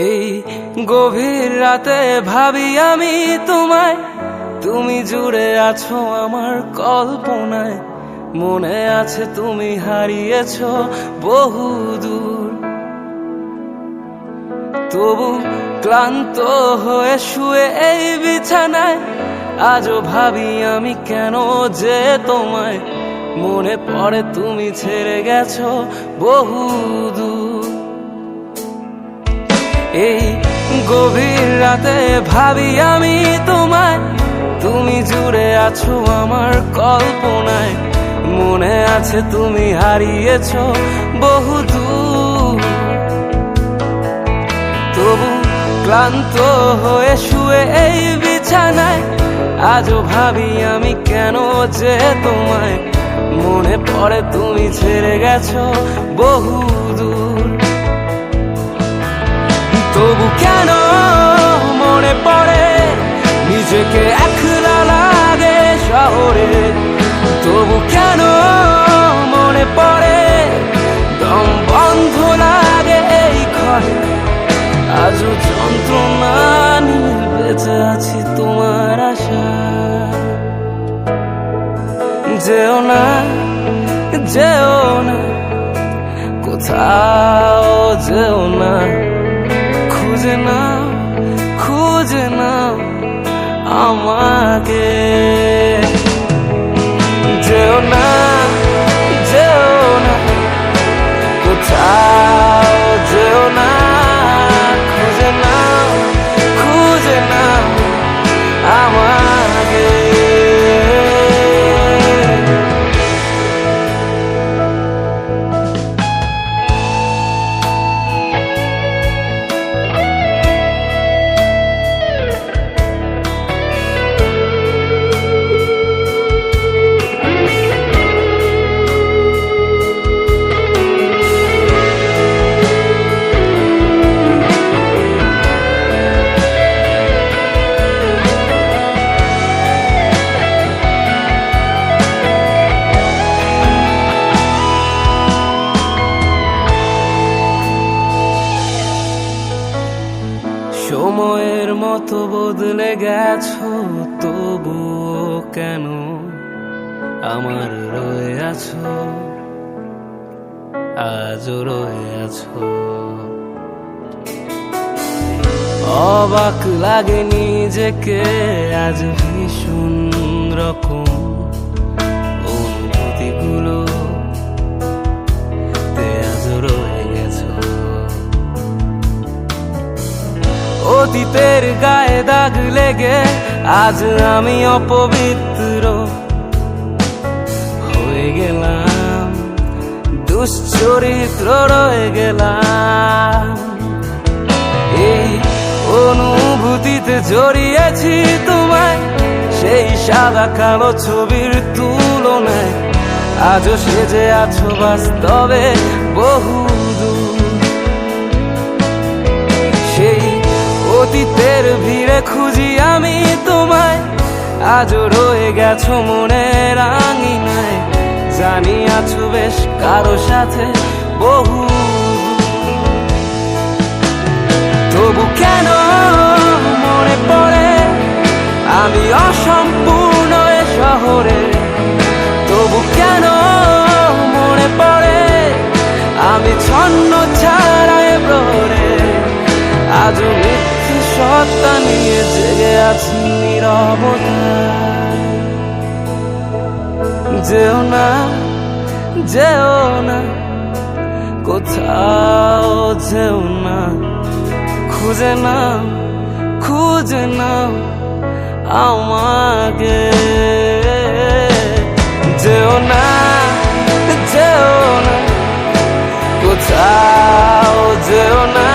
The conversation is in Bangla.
এই গভীর রাতে ভাবি আমি তোমায়, তুমি জুড়ে আছো আমার কল্পনায়। মনে আছে তুমি হারিয়েছো বহুদূর, তবু ক্লান্ত হয়ে শুয়ে এই বিছানায় আজও ভাবি আমি কেন যে তোমায়। মনে পড়ে তুমি ছেড়ে গেছো বহুদূর। এই গভীর রাতে ভাবি আমি তোমায়, তুমি জুড়ে আছো আমার কল্পনায়। মনে আছে তুমি হারিয়েছো বহুদূর, তবু ক্লান্ত হয়ে শুয়ে এই বিছানায় আজও ভাবি আমি কেন যে তোমায়। মনে পড়ে তুমি ছেড়ে গেছো বহুদূর, তবু কেন মনে পড়ে নিজেকে একলা লাগে শহরে। তবু কেন মনে পড়ে দম বন্ধ লাগে এই ঘরে। আজও যন্ত্রণা নিয়ে বেঁচে আছি তোমার আশা। যেও না, যেও না, কোথাও যেও না। খুঁজে নাও, খুঁজে নাও আমাকে। যেও না, যেও না, কোথাও যেও না। খুঁজে নাও, খুঁজে নাও আমাকে। সময়ের মতো বদলে গেছো, তবুও কেন আমার রয়ে আছো, আজও রয়ে আছো। অবাক লাগে নিজেকে আজ ভীষণ রকম অনুভূতিগুলো আজও রয়ে গেছো। অতীতের গায়ে দাগ লেগে আজ আমি অপবিত্র হয়ে গেলাম, দুশ্চরিত্র রয়ে গেলাম। এই অনুভূতিতে জড়িয়েছি তোমায়, সেই সাদা কালো ছবির তুলনায় আজও সেজে আছো বাস্তবে বহুদূর। সেই অতীতের ভিড়ে খুঁজি আমি তোমায়, আজও রয়ে গেছো মনের আঙিনায়। জানি আছো বেশ কারো সাথে বহু, তবু কেন মনে পড়ে আমি অসম্পূর্ণ এ শহরে। তবু কেন মনে পড়ে আমি ছন্ন ছাড়া এ প্রহরে। আজও মিথ্যে সত্তা নিয়ে জেগে আছি নীরবতায়। যেও না, যেও না, কোথাও যেও না। খুঁজে নাও, খুঁজে নাও আমাকে। যেও না, যেও না, কোথাও যেও না।